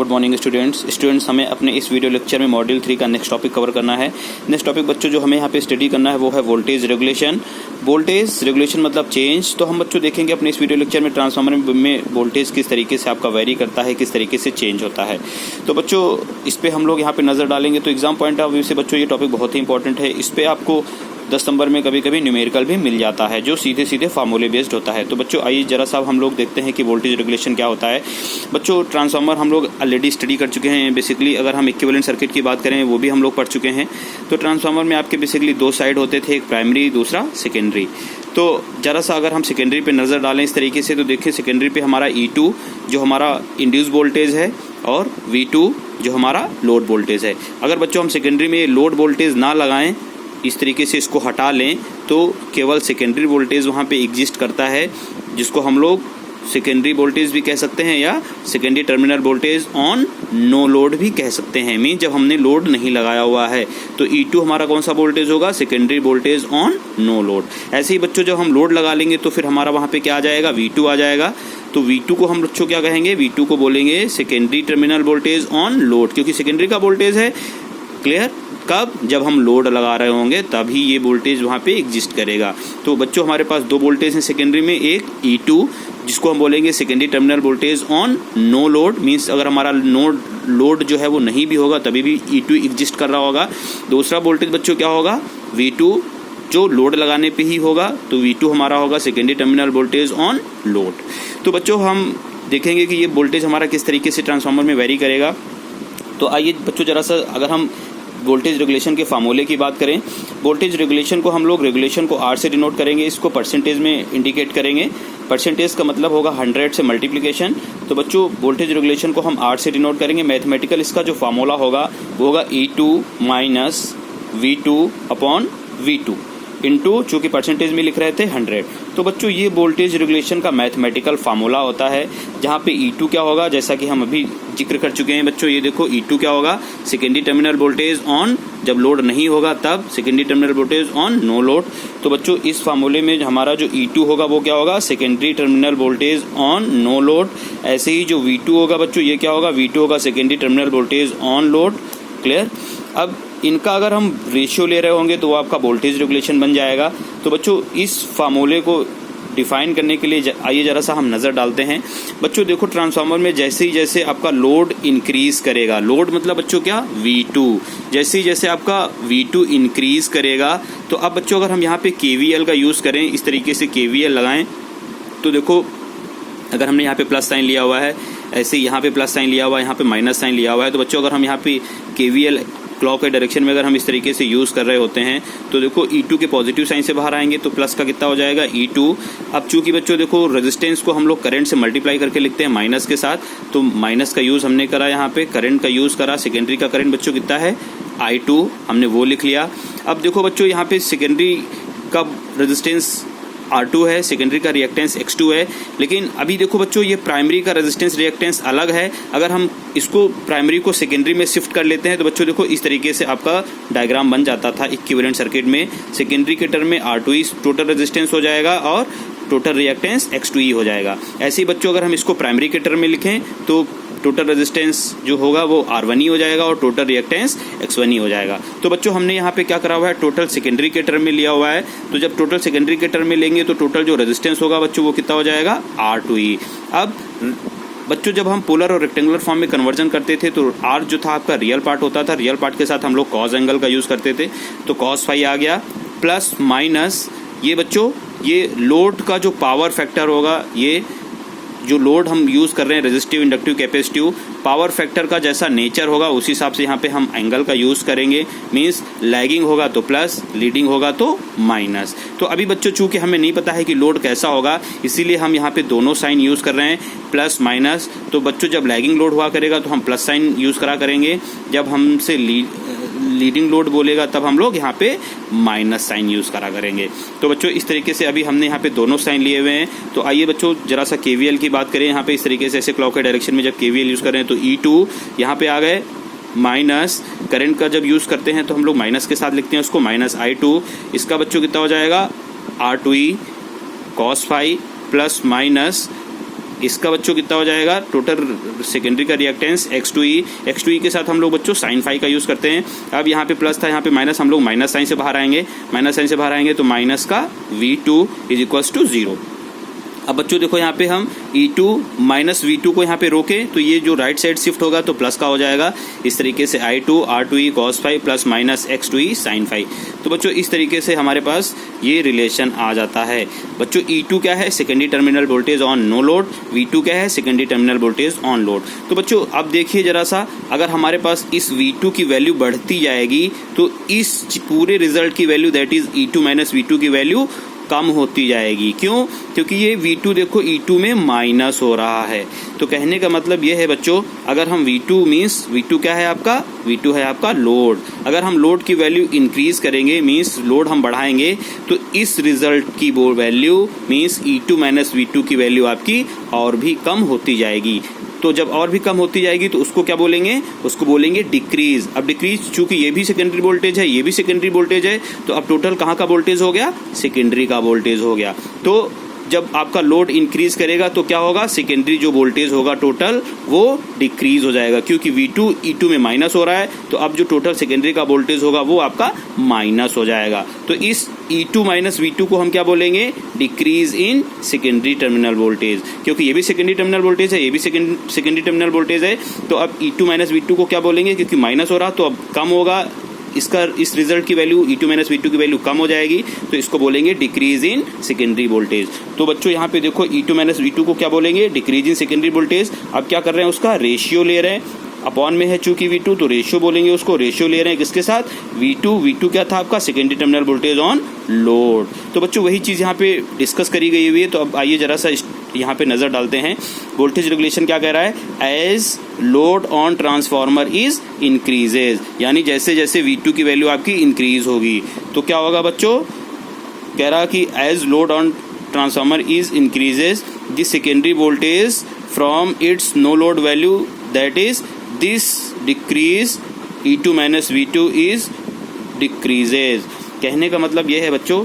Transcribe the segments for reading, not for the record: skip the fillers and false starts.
Good morning students हमें अपने इस वीडियो लेक्चर में मॉड्यूल 3 का नेक्स्ट टॉपिक कवर करना है। नेक्स्ट टॉपिक बच्चों जो हमें यहाँ पे स्टडी करना है वो है वोल्टेज रेगुलेशन। वोल्टेज रेगुलेशन मतलब चेंज। तो हम बच्चों देखेंगे अपने इस वीडियो लेक्चर में ट्रांसफार्मर में वोल्टेज किस तरीके से आपका वेरी करता है, किस तरीके से चेंज होता है। तो बच्चों इस पर हम लोग यहाँ पे नज़र डालेंगे। तो एग्जाम पॉइंट ऑफ व्यू से बच्चों ये टॉपिक बहुत ही इंपॉर्टेंट है। इस पर आपको 10 नंबर में कभी कभी न्यूमेरिकल भी मिल जाता है जो सीधे सीधे फार्मूले बेस्ड होता है। तो बच्चों आइए जरा सा हम लोग देखते हैं कि वोल्टेज रेगुलेशन क्या होता है। बच्चों ट्रांसफार्मर हम लोग ऑलरेडी स्टडी कर चुके हैं। बेसिकली अगर हम इक्विवेलेंट सर्किट की बात करें वो भी हम लोग पढ़ चुके हैं। तो ट्रांसफार्मर में आपके बेसिकली दो साइड होते थे, एक प्राइमरी दूसरा सेकेंडरी। तो जरा सा अगर हम सेकेंडरी पे नज़र डालें इस तरीके से तो देखिए सेकेंडरी पे हमारा E2 जो हमारा इंड्यूस वोल्टेज है और V2 जो हमारा लोड वोल्टेज है। अगर बच्चों हम सेकेंडरी में लोड वोल्टेज ना लगाएं, इस तरीके से इसको हटा लें तो केवल सेकेंडरी वोल्टेज वहाँ पे एग्जिस्ट करता है, जिसको हम लोग सेकेंडरी वोल्टेज भी कह सकते हैं या secondary terminal voltage on no load भी कह सकते हैं। मीन जब हमने लोड नहीं लगाया हुआ है तो E2 हमारा कौन सा वोल्टेज होगा, secondary voltage on no load. ऐसे ही बच्चों जब हम लोड लगा लेंगे तो फिर हमारा वहाँ पे क्या आ जाएगा, V2 आ जाएगा। तो V2 को हम बच्चों क्या कहेंगे, V2 को बोलेंगे secondary terminal voltage on load, क्योंकि सेकेंडरी का वोल्टेज है। क्लियर? कब? जब हम लोड लगा रहे होंगे तभी ये वोल्टेज वहाँ पे एग्जिस्ट करेगा। तो बच्चों हमारे पास दो वोल्टेज हैं सेकेंडरी में, एक E2 जिसको हम बोलेंगे secondary terminal voltage on no load. Means अगर हमारा लोड जो है वो नहीं भी होगा तभी भी E2 एग्जिस्ट कर रहा होगा। दूसरा वोल्टेज बच्चों क्या होगा, V2 जो लोड लगाने पे ही होगा। तो V2 हमारा होगा secondary terminal voltage on load. तो बच्चों हम देखेंगे कि ये वोल्टेज हमारा किस तरीके से ट्रांसफार्मर में वेरी करेगा। तो आइए बच्चों जरा सा अगर हम वोल्टेज रेगुलेशन के फार्मूले की बात करें, वोल्टेज रेगुलेशन को हम लोग रेगुलेशन को R से डिनोट करेंगे, इसको परसेंटेज में इंडिकेट करेंगे। परसेंटेज का मतलब होगा 100 से मल्टीप्लिकेशन। तो बच्चों वोल्टेज रेगुलेशन को हम R से डिनोट करेंगे। मैथमेटिकल इसका जो फार्मूला होगा वो होगा E2 minus V2 upon V2 into, चूँकि परसेंटेज में लिख रहे थे 100। तो बच्चों ये वोल्टेज रेगुलेशन का मैथमेटिकल फार्मूला होता है, जहाँ पे E2 क्या होगा, जैसा कि हम अभी जिक्र कर चुके हैं बच्चों। ये देखो E2 क्या होगा, सेकेंडरी टर्मिनल वोल्टेज ऑन, जब लोड नहीं होगा तब secondary terminal voltage on no load. तो बच्चों इस फार्मूले में हमारा जो E2 होगा वो क्या होगा, secondary terminal voltage on no load. ऐसे ही जो V2 होगा बच्चों ये क्या होगा, V2 होगा secondary terminal voltage on load. Clear? अब इनका अगर हम रेशियो ले रहे होंगे तो वो आपका वोल्टेज रेगुलेशन बन जाएगा। तो बच्चों इस फार्मूले को डिफाइन करने के लिए आइए जरा सा हम नज़र डालते हैं। बच्चों देखो ट्रांसफार्मर में जैसे ही जैसे आपका लोड इंक्रीज करेगा, लोड मतलब बच्चों क्या, V2, जैसे ही जैसे आपका V2 इंक्रीज करेगा तो अब बच्चों अगर हम यहाँ पे KVL का यूज़ करें, इस तरीके से KVL लगाएं तो देखो अगर हमने यहाँ पे प्लस साइन लिया हुआ है, ऐसे यहाँ पे प्लस साइन लिया हुआ है, यहाँ पे माइनस साइन लिया हुआ है। तो बच्चों अगर हम यहाँ पे KVL क्लॉक के डायरेक्शन में अगर हम इस तरीके से यूज़ कर रहे होते हैं तो देखो E2 के पॉजिटिव साइन से बाहर आएंगे तो प्लस का कितना हो जाएगा, E2। अब चूंकि बच्चों देखो रेजिस्टेंस को हम लोग करंट से मल्टीप्लाई करके लिखते हैं माइनस के साथ, तो माइनस का यूज़ हमने करा, यहाँ पे करंट का यूज़ करा। सेकेंडरी का करंट बच्चों कितना है, I2, हमने वो लिख लिया। अब देखो बच्चों यहाँ पे सेकेंडरी का रेजिस्टेंस R2 है, सेकेंडरी का रिएक्टेंस X2 है। लेकिन अभी देखो बच्चों ये प्राइमरी का रेजिस्टेंस रिएक्टेंस अलग है। अगर हम इसको प्राइमरी को सेकेंडरी में शिफ्ट कर लेते हैं तो बच्चों देखो इस तरीके से आपका डायग्राम बन जाता था इक्विवेलेंट सर्किट में। सेकेंडरी के टर्म में R2 ही टोटल रेजिस्टेंस हो जाएगा और टोटल रिएक्टेंस X2 ही हो जाएगा। ऐसे ही बच्चों अगर हम इसको प्राइमरी के टर्म में लिखें तो टोटल रेजिस्टेंस जो होगा वो R1 ही हो जाएगा और टोटल रिएक्टेंस X1 ही हो जाएगा। तो बच्चों हमने यहाँ पे क्या करा हुआ है, टोटल सेकेंडरी के टर्म में लिया हुआ है। तो जब टोटल सेकेंडरी के टर्म में लेंगे तो टोटल जो रेजिस्टेंस होगा बच्चों वो कितना हो जाएगा, R2 ही। अब बच्चों जब हम पोलर और रेक्टेंगुलर फॉर्म में कन्वर्जन करते थे तो R जो था आपका रियल पार्ट होता था, रियल पार्ट के साथ हम लोग कॉस एंगल का यूज़ करते थे। तो कॉस फाई आ गया, प्लस माइनस ये बच्चों ये लोड का जो पावर फैक्टर होगा, ये जो लोड हम यूज़ कर रहे हैं resistive, inductive, capacitive, power factor का जैसा नेचर होगा उसी हिसाब से यहाँ पे हम एंगल का यूज़ करेंगे। मींस लैगिंग होगा तो प्लस, लीडिंग होगा तो माइनस। तो अभी बच्चों चूंकि हमें नहीं पता है कि लोड कैसा होगा, इसीलिए हम यहाँ पे दोनों साइन यूज़ कर रहे हैं, प्लस माइनस। तो बच्चों जब लैगिंग लोड हुआ करेगा तो हम प्लस साइन यूज़ करा करेंगे, जब हमसे लीडिंग लोड बोलेगा तब हम लोग यहाँ पे माइनस साइन यूज़ करा करेंगे। तो बच्चों इस तरीके से अभी हमने यहाँ पे दोनों साइन लिए हुए हैं। तो आइए बच्चों जरा सा KVL की बात करें। यहाँ पे इस तरीके से ऐसे क्लॉक के डायरेक्शन में जब KVL यूज़ करें तो E2 यहाँ पे आ गए, माइनस करंट का जब यूज़ करते हैं तो हम लोग माइनस के साथ लिखते हैं उसको, माइनस I2। इसका बच्चों कितना हो जाएगा, R2E cos phi plus minus इसका बच्चों कितना हो जाएगा, टोटल सेकेंडरी का रिएक्टेंस X2E, X2E के साथ हम लोग बच्चों साइन फाई का यूज करते हैं। अब यहाँ पे प्लस था, यहाँ पे माइनस, हम लोग माइनस साइन से बाहर आएंगे, माइनस साइन से बाहर आएंगे तो माइनस का V2 इज इक्वल्स टू 0। अब बच्चों देखो यहाँ पे हम E2 माइनस V2 को यहाँ पे रोके तो ये जो राइट साइड शिफ्ट होगा तो प्लस का हो जाएगा। इस तरीके से I2 R2E cos phi plus minus X2E sin phi. तो बच्चों इस तरीके से हमारे पास ये रिलेशन आ जाता है। बच्चों E2 क्या है, secondary terminal voltage on no load, V2 क्या है, secondary terminal voltage on load. तो बच्चों अब देखिए जरा सा, अगर हमारे पास इस V2 की वैल्यू बढ़ती जाएगी तो इस पूरे रिजल्ट की value that is E2 minus V2 की वैल्यू कम होती जाएगी। क्यों? क्योंकि ये V2 देखो E2 में माइनस हो रहा है। तो कहने का मतलब ये है बच्चों, अगर हम V2 मीन्स V2 क्या है आपका, V2 है आपका लोड। अगर हम लोड की वैल्यू इंक्रीज करेंगे मीन्स लोड हम बढ़ाएंगे तो इस रिजल्ट की वो value means E2 minus V2 की वैल्यू आपकी और भी कम होती जाएगी। तो जब और भी कम होती जाएगी तो उसको क्या बोलेंगे, उसको बोलेंगे डिक्रीज। अब डिक्रीज चूंकि ये भी सेकेंडरी वोल्टेज है, ये भी सेकेंडरी वोल्टेज है, तो अब टोटल कहाँ का वोल्टेज हो गया, सेकेंडरी का वोल्टेज हो गया। तो जब आपका लोड इंक्रीज करेगा तो क्या होगा, सेकेंडरी जो वोल्टेज होगा टोटल वो डिक्रीज हो जाएगा, क्योंकि V2 E2 में माइनस हो रहा है तो अब जो टोटल सेकेंडरी का वोल्टेज होगा वो आपका माइनस हो जाएगा। तो इस E2 माइनस V2 को हम क्या बोलेंगे, decrease in secondary terminal voltage, क्योंकि ये भी सेकेंडरी टर्मिनल वोल्टेज है, ये भी सेकेंडरी टर्मिनल वोल्टेज है। तो अब E2 माइनस V2 को क्या बोलेंगे, क्योंकि माइनस हो रहा तो अब कम होगा, इसका इस रिजल्ट की वैल्यू E2 माइनस V2 की वैल्यू कम हो जाएगी, तो इसको बोलेंगे डिक्रीज इन सेकेंडरी वोल्टेज। तो बच्चों यहाँ पे देखो E2 माइनस V2 को क्या बोलेंगे, डिक्रीज इन सेकेंडरी वोल्टेज। अब क्या कर रहे हैं, उसका रेशियो ले रहे हैं, अपॉन में है चूंकि V2 तो रेशियो बोलेंगे उसको, रेशियो ले रहे हैं किसके साथ, V2 क्या था आपका, secondary terminal voltage on load. तो बच्चों वही चीज यहाँ पे डिस्कस करी गई हुई है। तो अब आइए जरा सा यहाँ पे नजर डालते हैं, वोल्टेज रेगुलेशन क्या कह रहा है, as load on transformer is increases, यानी जैसे जैसे V2 की वैल्यू आपकी इंक्रीज होगी तो क्या होगा बच्चों, कह रहा कि as load on transformer is increases the secondary voltage from its no load value that is this decrease E2 minus V2 is decreases. कहने का मतलब ये है बच्चों,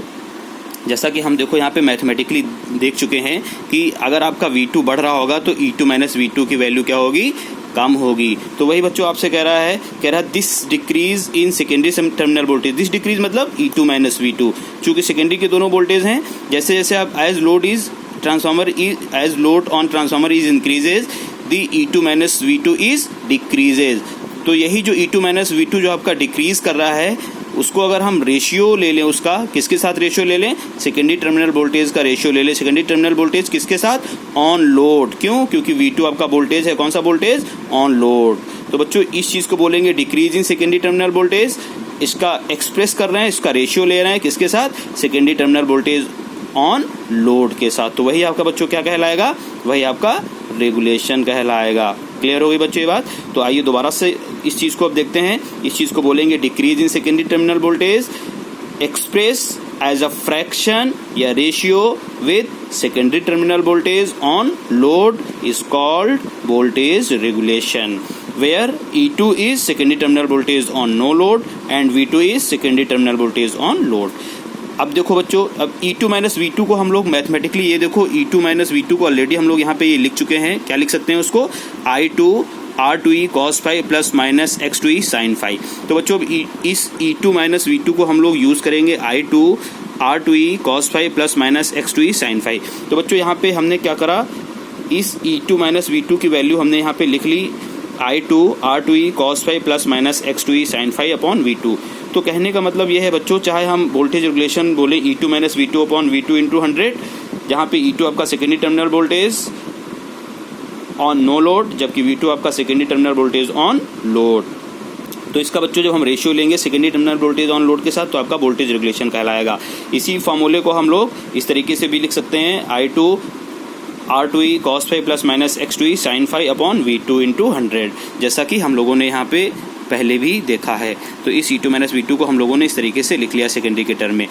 जैसा कि हम देखो यहाँ पे मैथमेटिकली देख चुके हैं कि अगर आपका V2 बढ़ रहा होगा तो E2 माइनस V2 की वैल्यू क्या होगी, कम होगी। तो वही बच्चों आपसे कह रहा है this decrease in secondary terminal voltage, this decrease मतलब E2 माइनस V2, चूंकि सेकेंडरी के दोनों वोल्टेज हैं, जैसे जैसे आप as load is transformer is as load on transformer is increases the E2 minus V2 is decreases. तो यही जो E2 माइनस V2 जो आपका डिक्रीज कर रहा है उसको अगर हम रेशियो ले लें, उसका किसके साथ रेशियो ले लें, सेकेंडरी टर्मिनल वोल्टेज का रेशियो ले लें। सेकेंडरी टर्मिनल वोल्टेज किसके साथ, ऑन लोड। क्यों? क्योंकि V2 आपका वोल्टेज है, कौन सा वोल्टेज, ऑन लोड। तो बच्चों इस चीज को बोलेंगे decrease in secondary terminal voltage. इसका एक्सप्रेस कर रहे हैं, इसका रेशियो ले रहे हैं किसके साथ, secondary terminal voltage on load के साथ। तो वही आपका बच्चों क्या कहलाएगा, वही आपका रेगुलेशन कहलाएगा। क्लियर हो गई बच्चों ये बात? तो आइए दोबारा से इस चीज को अब देखते हैं। इस चीज को बोलेंगे decrease in secondary terminal voltage express as a fraction या ratio with secondary terminal voltage on load is called voltage regulation, where E2 is secondary terminal voltage on no load and V2 is secondary terminal voltage on load। अब देखो बच्चों, अब E2 minus V2 को हम लोग mathematically, ये देखो E2 minus V2 को ऑलरेडी हम लोग यहाँ पे ये लिख चुके हैं। क्या लिख सकते हैं उसको, I2 R2E cos phi plus minus X2E sin phi. तो बच्चों इस E2 माइनस V2 को हम लोग यूज करेंगे I2 R2E cos phi plus minus X2E sin phi. तो बच्चों यहाँ पे हमने क्या करा, इस E2 माइनस V2 की वैल्यू हमने यहाँ पे लिख ली I2 R2E cos phi plus minus X2E sin phi upon V2। तो कहने का मतलब ये है बच्चों, चाहे हम वोल्टेज रेगुलेशन बोले E2 minus V2 upon V2 into 100, जहाँ पे E2 आपका secondary terminal voltage on no load, जबकि V2 आपका secondary terminal voltage on load. तो इसका बच्चों जब हम रेशियो लेंगे secondary terminal voltage on load के साथ तो आपका वोल्टेज रेगुलेशन कहलाएगा। इसी फॉर्मूले को हम लोग इस तरीके से भी लिख सकते हैं, I2 R2E cos phi plus minus X2E sin phi upon V2 into 100, जैसा कि हम लोगों ने यहाँ पे पहले भी देखा है। तो इस E2 माइनस V2 को हम लोगों ने इस तरीके से लिख लिया सेकेंडरी के टर्म में।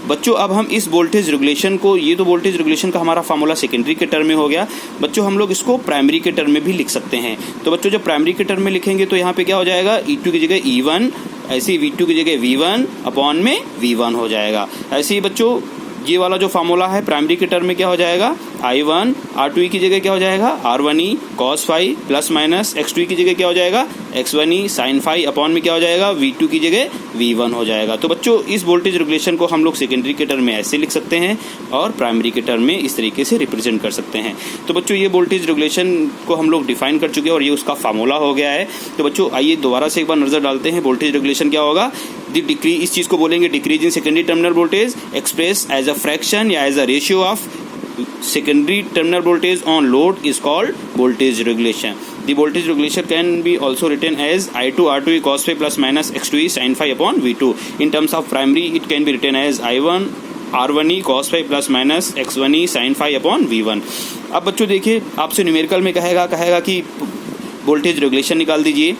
बच्चों अब हम इस वोल्टेज रेगुलेशन को, ये तो वोल्टेज रेगुलेशन का हमारा फार्मूला सेकेंडरी के टर्म में हो गया। बच्चों हम लोग इसको प्राइमरी के टर्म में भी लिख सकते हैं। तो बच्चों जब प्राइमरी के टर्म में लिखेंगे तो यहाँ पे क्या हो जाएगा, E2 की जगह E1, ऐसे ही V2 की जगह V1 अपॉन में V1 हो जाएगा। ऐसे ही बच्चों ये वाला जो फार्मूला है प्राइमरी के टर्म में क्या हो जाएगा, I1 R2E की जगह क्या हो जाएगा, R1E cos phi plus minus X2E की जगह क्या हो जाएगा, X1E sin फाई अपॉन में क्या हो जाएगा, V2 की जगह V1 हो जाएगा। तो बच्चों इस वोल्टेज रेगुलेशन को हम लोग सेकेंडरी के टर्म में ऐसे लिख सकते हैं और प्राइमरी के टर्म में इस तरीके से रिप्रेजेंट कर सकते हैं। तो बच्चों ये वोल्टेज रेगुलेशन को हम लोग डिफाइन कर चुके हैं और ये उसका फार्मूला हो गया है। तो बच्चों आइए दोबारा से एक बार नजर डालते हैं वोल्टेज रेगुलेशन क्या होगा। डिक्रीज, इस चीज को बोलेंगे decrease in secondary terminal voltage express as a fraction या as a ratio of secondary terminal voltage on load is called voltage regulation. The voltage regulation can be also written as I2 R2E cos phi plus minus X2E sin phi upon V2. In terms of primary, it can be written as I1 R1E cos phi plus minus X1E sin phi upon V1. अब बच्चों देखिए आपसे numerical में कहेगा कि voltage regulation निकाल दीजिए।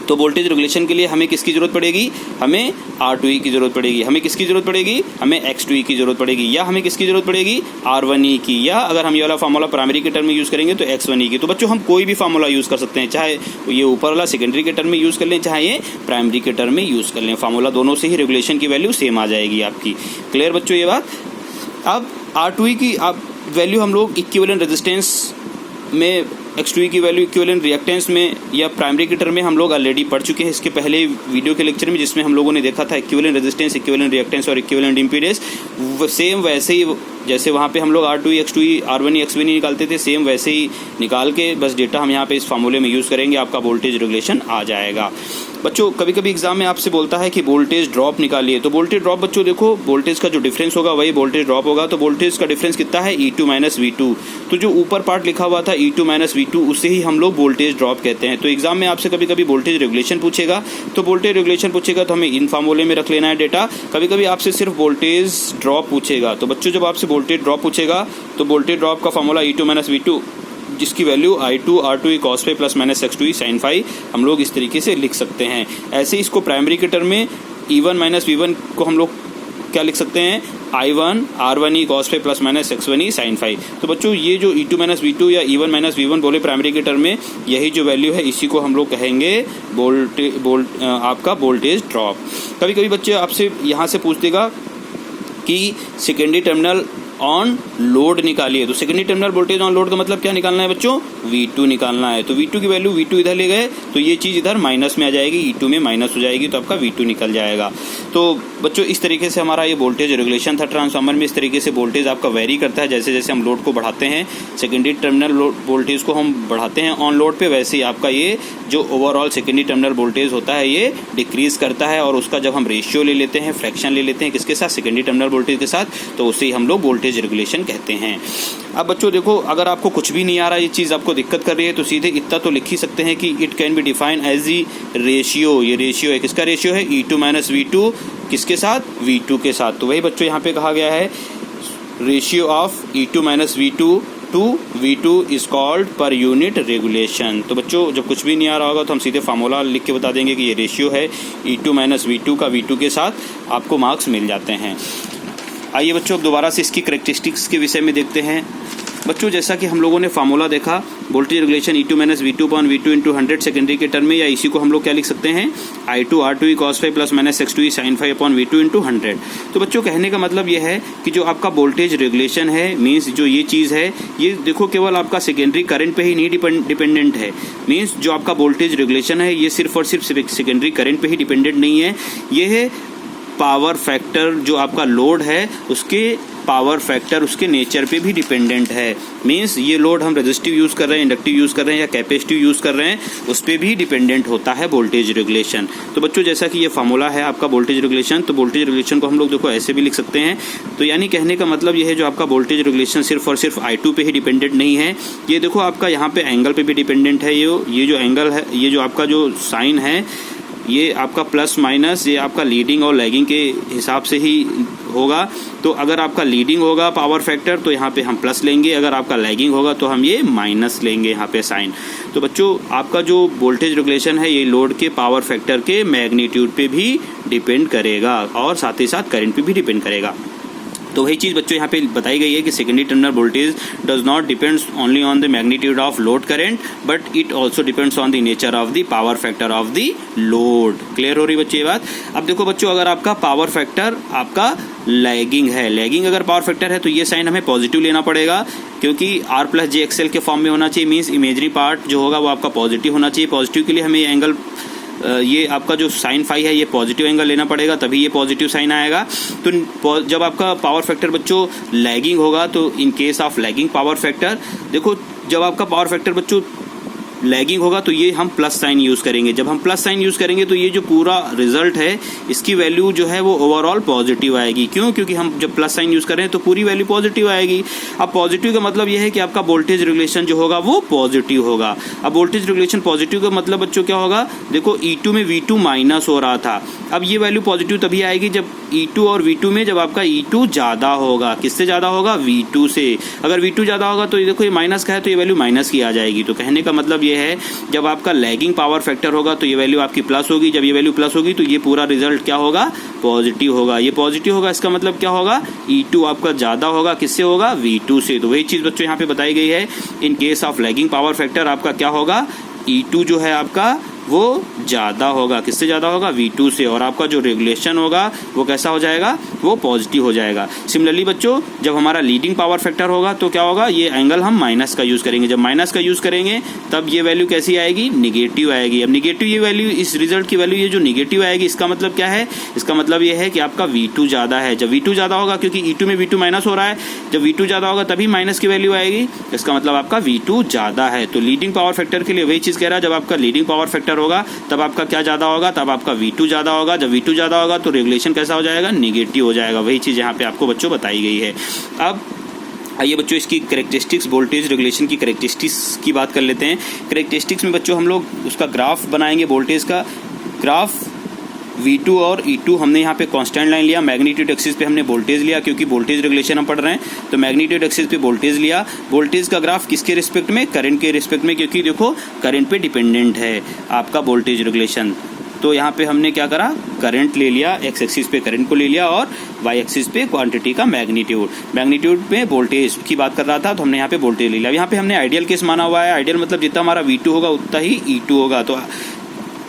तो वोल्टेज रेगुलेशन के लिए हमें किसकी जरूरत पड़ेगी, हमें R2E की जरूरत पड़ेगी, हमें किसकी जरूरत पड़ेगी, हमें X2E की जरूरत पड़ेगी, या हमें किसकी जरूरत पड़ेगी, R1E की, या अगर हम ये वाला फार्मूला प्राइमरी के टर्म में यूज करेंगे तो X1E की। तो बच्चों हम कोई भी फार्मूला यूज कर सकते हैं, चाहे ये ऊपर वाला सेकेंडरी के टर्म में यूज कर लें, चाहे ये प्राइमरी के टर्म में यूज कर लें, फार्मूला दोनों से ही रेगुलेशन की वैल्यू सेम आ जाएगी आपकी। क्लियर बच्चों ये बात। अब R2E की अब वैल्यू हम लोग इक्विवेलेंट रेजिस्टेंस में, X2E की वैल्यू इक्विवेलेंट रिएक्टेंस में या प्राइमरी के टर्म में हम लोग ऑलरेडी पढ़ चुके हैं इसके पहले वीडियो के लेक्चर में, जिसमें हम लोगों ने देखा था इक्विवेलेंट रेजिस्टेंस, इक्विवेलेंट रिएक्टेंस और इक्विवेलेंट इंपीडेंस। सेम वैसे ही जैसे वहाँ पे हम लोग R2E X2E R1E X1E निकालते थे, सेम वैसे ही निकाल के बस डेटा हम यहाँ पे इस फार्मूले में यूज़ करेंगे, आपका वोल्टेज रेगुलेशन आ जाएगा। बच्चों कभी कभी एग्जाम में आपसे बोलता है कि वोल्टेज ड्रॉप निकालिए, तो वोल्टेज ड्रॉप बच्चों देखो वोल्टेज का जो डिफरेंस होगा वही वोल्टेज ड्रॉप होगा। तो वोल्टेज का डिफरेंस कितना है, E2 माइनस V2। तो जो ऊपर पार्ट लिखा हुआ था E2 माइनस V2 उससे ही हम लोग वोल्टेज ड्रॉप कहते हैं। तो एग्जाम में आपसे कभी कभी वोल्टेज रेगुलेशन पूछेगा, तो वोल्टेज रेगुलेशन पूछेगा तो हमें इन फार्मूले में रख लेना है डेटा। कभी कभी आपसे सिर्फ वोल्टेज ड्रॉप पूछेगा, तो बच्चों जब आपसे वोल्टेज ड्रॉप पूछेगा तो वोल्टेज ड्रॉप का फार्मूला E2 माइनस V2 जिसकी value I2 R2E cos phi plus minus X2E sin phi हम लोग इस तरीके से लिख सकते हैं। ऐसे इसको प्राइमरी के टर्म में E1 माइनस V1 को हम लोग क्या लिख सकते हैं, I1 R1E cos phi plus minus X1E sin phi। तो बच्चों ये जो E2 माइनस V2 या E1 माइनस V1 बोले प्राइमरी के टर्म में, यही जो वैल्यू है इसी को हम लोग कहेंगे आपका वोल्टेज ड्रॉप। कभी कभी बच्चे आपसे यहाँ से पूछ देगा कि सेकेंडरी टर्मिनल ऑन लोड निकालिए, तो secondary terminal voltage on load का मतलब क्या निकालना है बच्चों, V2 निकालना है। तो V2 की वैल्यू V2 इधर ले गए तो ये चीज़ इधर माइनस में आ जाएगी, E2 में माइनस हो जाएगी, तो आपका V2 निकल जाएगा। तो बच्चों इस तरीके से हमारा ये वोल्टेज रेगुलेशन था ट्रांसफार्मर में। इस तरीके से वोल्टेज आपका वेरी करता है, जैसे जैसे हम लोड को बढ़ाते हैं, सेकेंडरी टर्मिनल वोल्टेज को हम बढ़ाते हैं ऑन लोड पे, वैसे ही आपका ये जो ओवरऑल सेकेंडरी टर्मिनल वोल्टेज होता है ये डिक्रीज करता है। और उसका जब हम रेशियो ले लेते हैं, फ्रैक्शन ले लेते हैं किसके साथ, सेकेंडरी टर्मिनल वोल्टेज के साथ, तो उसे ही हम लोग वोल्टेज रेगुलेशन कहते हैं। अब बच्चों देखो अगर आपको कुछ भी नहीं आ रहा, ये चीज़ आपको दिक्कत कर रही है, तो सीधे इतना तो लिख ही सकते हैं कि it can be define as the ratio. ये रेशियो है, किसका रेशियो है, E2 माइनस V2 किसके साथ, V2 के साथ। तो वही बच्चों यहाँ पे कहा गया है ratio of E2 minus V2 to V2 is called per unit regulation. तो बच्चों जब कुछ भी नहीं आ रहा होगा तो हम सीधे फार्मूला लिख के बता देंगे कि ये रेशियो है E2 माइनस V2 का, V2 के साथ आपको मार्क्स मिल जाते हैं। आइए बच्चों अब दोबारा से इसकी कैरेक्टरिस्टिक्स के विषय में देखते हैं। बच्चों जैसा कि हम लोगों ने फार्मूला देखा voltage regulation E2 minus V2 upon V2 into 100 secondary के टर्म में, या इसी को हम लोग क्या लिख सकते हैं, I2 R2E cos phi plus minus X2E sin phi upon V2 into 100। तो बच्चों कहने का मतलब यह है कि जो आपका वोल्टेज रेगुलेशन है, मीन्स जो ये चीज़ है, ये देखो केवल आपका सेकेंडरी करंट पे ही नहीं डिपेंडेंट है। मीन्स जो आपका वोल्टेज रेगुलेशन है ये सिर्फ और सिर्फ सेकेंडरी करंट पे ही डिपेंडेंट नहीं है, ये है पावर फैक्टर जो आपका लोड है उसके पावर फैक्टर उसके नेचर पे भी डिपेंडेंट है। मींस ये लोड हम रेजिस्टिव यूज़ कर रहे हैं, इंडक्टिव यूज़ कर रहे हैं या कैपेसिटिव यूज़ कर रहे हैं, उस पर भी डिपेंडेंट होता है वोल्टेज रेगुलेशन। तो बच्चों जैसा कि ये फार्मूला है आपका वोल्टेज रेगुलेशन, तो वोल्टेज रेगुलेशन को हम लोग देखो ऐसे भी लिख सकते हैं। तो यानी कहने का मतलब ये है जो आपका वोल्टेज रेगुलेशन सिर्फ और सिर्फ I2 पे ही डिपेंडेंट नहीं है, ये देखो आपका यहाँ पे एंगल पे भी डिपेंडेंट है। ये जो एंगल है, ये जो आपका जो साइन है, ये आपका प्लस माइनस ये आपका लीडिंग और लैगिंग के हिसाब से ही होगा। तो अगर आपका लीडिंग होगा पावर फैक्टर तो यहाँ पे हम प्लस लेंगे, अगर आपका लैगिंग होगा तो हम ये माइनस लेंगे यहाँ पे साइन। तो बच्चों आपका जो वोल्टेज रेगुलेशन है ये लोड के पावर फैक्टर के मैग्नीट्यूड पे भी डिपेंड करेगा और साथ ही साथ करंट पे भी डिपेंड करेगा। तो वही चीज़ बच्चों यहाँ पे बताई गई है कि secondary terminal voltage does not depends only on the magnitude of load current but it also depends on the nature of the power factor of the load. Clear हो रही बच्चे ये बात। अब देखो बच्चों अगर आपका पावर फैक्टर आपका लैगिंग है। लैगिंग अगर पावर फैक्टर है तो ये साइन हमें पॉजिटिव लेना पड़ेगा, क्योंकि R प्लस जे एक्सएल के फॉर्म में होना चाहिए, मीन्स इमेजरी पार्ट जो होगा वो आपका पॉजिटिव होना चाहिए। पॉजिटिव के लिए हमें ये एंगल, ये आपका जो साइन फाई है ये पॉजिटिव एंगल लेना पड़ेगा, तभी ये पॉजिटिव साइन आएगा। तो जब आपका पावर फैक्टर बच्चों लैगिंग होगा तो in case of lagging power factor, देखो जब आपका पावर फैक्टर बच्चों लैगिंग होगा तो ये हम प्लस साइन यूज करेंगे। जब हम प्लस साइन यूज करेंगे तो ये जो पूरा रिजल्ट है इसकी वैल्यू जो है वो ओवरऑल पॉजिटिव आएगी। क्यों? क्योंकि हम जब प्लस साइन यूज कर रहे हैं तो पूरी वैल्यू पॉजिटिव आएगी। अब पॉजिटिव का मतलब ये है कि आपका वोल्टेज रेगुलेशन जो होगा वो पॉजिटिव होगा। अब वोल्टेज रेगुलेशन पॉजिटिव का मतलब बच्चों क्या होगा, देखो E2 में V2 माइनस हो रहा था, अब ये वैल्यू पॉजिटिव तभी आएगी जब E2 और V2 में जब आपका E2 ज्यादा होगा। किससे ज्यादा होगा? V2 से। अगर V2 ज्यादा होगा तो ये देखो ये माइनस का है तो ये वैल्यू माइनस की आ जाएगी। तो कहने का मतलब ये है जब आपका लैगिंग पावर फैक्टर होगा तो ये वैल्यू आपकी प्लस होगी, जब ये वैल्यू प्लस होगी तो ये पूरा रिजल्ट क्या होगा? पॉजिटिव होगा। ये पॉजिटिव होगा, इसका मतलब क्या होगा? E2 आपका ज्यादा होगा, किससे होगा? V2 से। तो वही चीज बच्चों यहाँ पे बताई गई है। In case of lagging power factor आपका क्या होगा? E2 जो है आपका वो ज्यादा होगा, किससे ज्यादा होगा? V2 से। और आपका जो रेगुलेशन होगा वो कैसा हो जाएगा? वो पॉजिटिव हो जाएगा। सिमिलरली बच्चों जब हमारा लीडिंग पावर फैक्टर होगा तो क्या होगा? ये एंगल हम माइनस का यूज करेंगे। जब माइनस का यूज करेंगे तब ये वैल्यू कैसी आएगी? निगेटिव आएगी। अब निगेटिव ये वैल्यू, इस रिजल्ट की वैल्यू ये जो निगेटिव आएगी, इसका मतलब क्या है? इसका मतलब ये है कि आपका V2 ज्यादा है। जब V2 ज्यादा होगा, क्योंकि E2 में V2 माइनस हो रहा है, जब V2 ज्यादा होगा तभी माइनस की वैल्यू आएगी, इसका मतलब आपका V2 ज्यादा है। तो लीडिंग पावर फैक्टर के लिए वही चीज कह रहा है, जब आपका लीडिंग पावर फैक्टर होगा तब आपका क्या ज्यादा होगा? तब आपका V2 ज्यादा होगा। जब V2 ज्यादा होगा तो रेगुलेशन कैसा हो जाएगा? निगेटिव हो जाएगा। वही चीज यहाँ पे आपको बच्चों बताई गई है। अब आइए बच्चों इसकी कैरेक्टरिस्टिक्स, वोल्टेज रेगुलेशन की कैरेक्टरिस्टिक्स की बात कर लेते हैं। कैरेक्टरिस्टिक्स में बच्चों हम लोग उसका ग्राफ बनाएंगे। वोल्टेज का ग्राफ V2 और E2 हमने यहाँ पे कांस्टेंट लाइन लिया, मैग्नीट्यूड एक्सिस पे हमने वोल्टेज लिया, क्योंकि वोल्टेज रेगुलेशन हम पढ़ रहे हैं तो मैग्नीट्यूड एक्सिस पे वोल्टेज लिया। वोल्टेज का ग्राफ किसके रिस्पेक्ट में? करंट के रिस्पेक्ट में, क्योंकि देखो करंट पे डिपेंडेंट है आपका वोल्टेज रेगुलेशन। तो यहाँ पे हमने क्या करा? करंट ले लिया, एक्स एक्सिस पे करंट को ले लिया और वाई एक्सिस पे क्वांटिटी का मैग्नीट्यूड। मैग्नीट्यूड में वोल्टेज की बात कर रहा था तो हमने यहाँ पे वोल्टेज ले लिया। यहाँ पे हमने आइडियल केस माना हुआ है। आइडियल मतलब जितना हमारा V2 होगा उतना ही E2 होगा। तो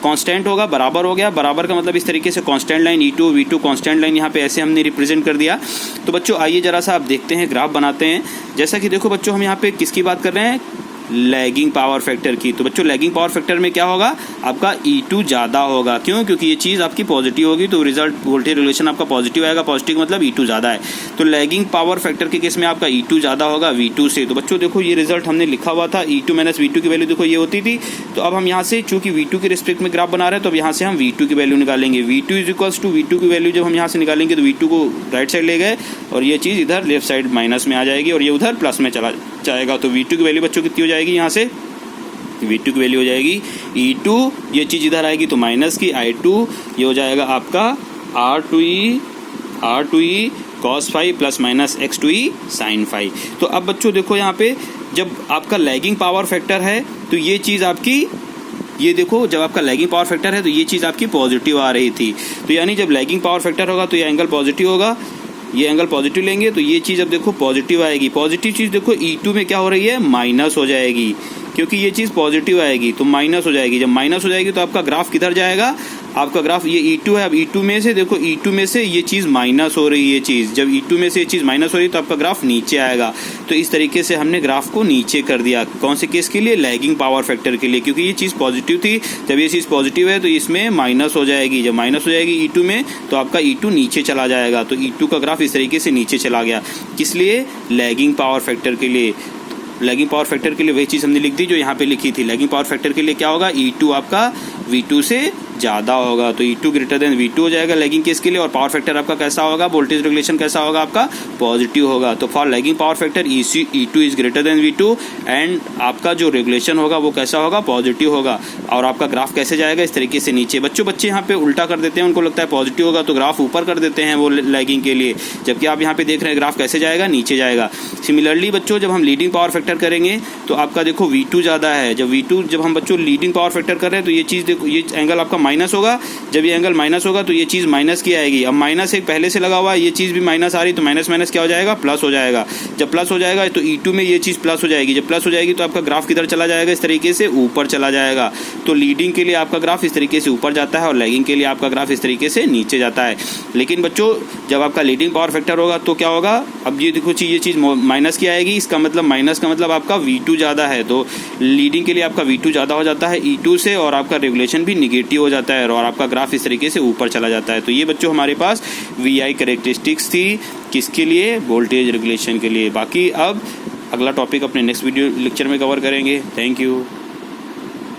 कांस्टेंट होगा, बराबर हो गया। बराबर का मतलब इस तरीके से constant line E2 V2 constant line यहाँ पे ऐसे हमने रिप्रेजेंट कर दिया। तो बच्चों आइए जरा सा आप देखते हैं, ग्राफ बनाते हैं। जैसा कि देखो बच्चों हम यहाँ पे किसकी बात कर रहे हैं? लैगिंग पावर फैक्टर की। तो बच्चों लैगिंग पावर फैक्टर में क्या होगा? आपका E2 ज्यादा होगा। क्यों? क्योंकि ये चीज आपकी पॉजिटिव होगी तो रिजल्ट वोल्टेज रेगुलेशन आपका पॉजिटिव आएगा। पॉजिटिव मतलब E2 ज्यादा है। तो लैगिंग पावर फैक्टर के केस में आपका E2 ज्यादा होगा V2 से। तो बच्चों देखो ये रिजल्ट हमने लिखा हुआ था, E2 माइनस V2 की वैल्यू देखो ये होती थी। तो अब हम यहाँ से चूंकि V2 के रिस्पेक्ट में ग्राफ बना रहे हैं तो अब यहाँ से हम V2 की वैल्यू निकालेंगे। V2 is equals to V2 की वैल्यू जब हम यहाँ से निकालेंगे तो V2 को राइट साइड ले गए और ये चीज इधर लेफ्ट साइड माइनस में आ जाएगी और ये उधर प्लस में चला जाएगा। तो V2 की वैल्यू बच्चों कितनी हो जाएगी? यहाँ से V2 की वैल्यू हो जाएगी E2, ये चीज इधर आएगी तो माइनस की I2, ये हो जाएगा आपका R2E cos phi plus minus X2E sin phi. तो अब बच्चों देखो यहाँ पे जब आपका लैगिंग पावर फैक्टर है तो ये चीज आपकी, ये देखो जब आपका लैगिंग पावर फैक्टर है तो ये चीज आपकी पॉजिटिव आ रही थी। तो यानी जब लैगिंग पावर फैक्टर होगा तो ये एंगल पॉजिटिव होगा, ये एंगल पॉजिटिव लेंगे तो ये चीज अब देखो पॉजिटिव आएगी। पॉजिटिव चीज देखो E2 में क्या हो रही है? माइनस हो जाएगी, क्योंकि ये चीज पॉजिटिव आएगी तो माइनस हो जाएगी। जब माइनस हो जाएगी तो आपका ग्राफ किधर जाएगा? आपका ग्राफ ये E2 है। अब E2 में से देखो, E2 में से ये चीज माइनस हो रही है। चीज जब E2 में से ये चीज माइनस हो रही है तो आपका ग्राफ नीचे आएगा। तो इस तरीके से हमने ग्राफ को नीचे कर दिया। कौन से केस के लिए? लैगिंग पावर फैक्टर के लिए, क्योंकि ये चीज पॉजिटिव थी। जब ये चीज पॉजिटिव है तो इसमें माइनस हो जाएगी। जब माइनस हो जाएगी E2 में तो आपका E2 नीचे चला जाएगा। तो E2 का ग्राफ इस तरीके से नीचे चला गया। किस लिए? लैगिंग पावर फैक्टर के लिए। लैगिंग पावर फैक्टर के लिए वही चीज हमने लिख दी जो यहाँ पे लिखी थी। लैगिंग पावर फैक्टर के लिए क्या होगा? E2 आपका V2 से ज्यादा होगा तो E2 ग्रेटर देन V2 हो जाएगा लैगिंग केस के लिए। और पावर फैक्टर आपका कैसा होगा? वोल्टेज रेगुलेशन कैसा होगा? आपका पॉजिटिव होगा। तो for lagging power factor E2 is greater than V2 and आपका जो रेगुलेशन होगा वो कैसा होगा? पॉजिटिव होगा। और आपका ग्राफ कैसे जाएगा? इस तरीके से नीचे। बच्चे यहाँ पे उल्टा कर देते हैं, उनको लगता है पॉजिटिव होगा तो ग्राफ ऊपर कर देते हैं वो लैगिंग के लिए, जबकि आप यहाँ पे देख रहे हैं ग्राफ कैसे जाएगा? नीचे जाएगा। सिमिलरली बच्चों जब हम लीडिंग पावर फैक्टर करेंगे तो आपका देखो V2 ज्यादा है। जब हम बच्चों लीडिंग पावर फैक्टर कर रहे हैं तो ये चीज देखो, ये एंगल आपका माइनस होगा, जब ये एंगल माइनस होगा तो ये चीज़ माइनस की आएगी। अब माइनस एक पहले से लगा हुआ है, ये चीज़ भी माइनस आ रही, तो माइनस माइनस क्या हो जाएगा, प्लस हो जाएगा। जब प्लस हो जाएगा तो E2 में ये चीज़ प्लस हो जाएगी। जब प्लस हो जाएगी तो आपका ग्राफ किधर चला जाएगा, इस तरीके से ऊपर चला जाएगा। तो लीडिंग के लिए आपका ग्राफ इस तरीके से ऊपर जाता है और लैगिंग के लिए आपका ग्राफ इस तरीके से नीचे जाता है। लेकिन बच्चों जब आपका लीडिंग पावर फैक्टर होगा तो क्या होगा, अब ये देखो ये चीज़ माइनस की आएगी, इसका मतलब माइनस का मतलब आपका V2 ज़्यादा है, तो लीडिंग के लिए आपका V2 ज़्यादा हो जाता है E2 से, और आपका रेगुलेशन भी निगेटिव हो जाता है और आपका ग्राफ इस तरीके से ऊपर चला जाता है। तो ये बच्चों हमारे पास VI कैरेक्टरिस्टिक्स थी, किसके लिए, वोल्टेज रेगुलेशन के लिए। बाकी अब अगला टॉपिक अपने नेक्स्ट वीडियो लेक्चर में कवर करेंगे। Thank you.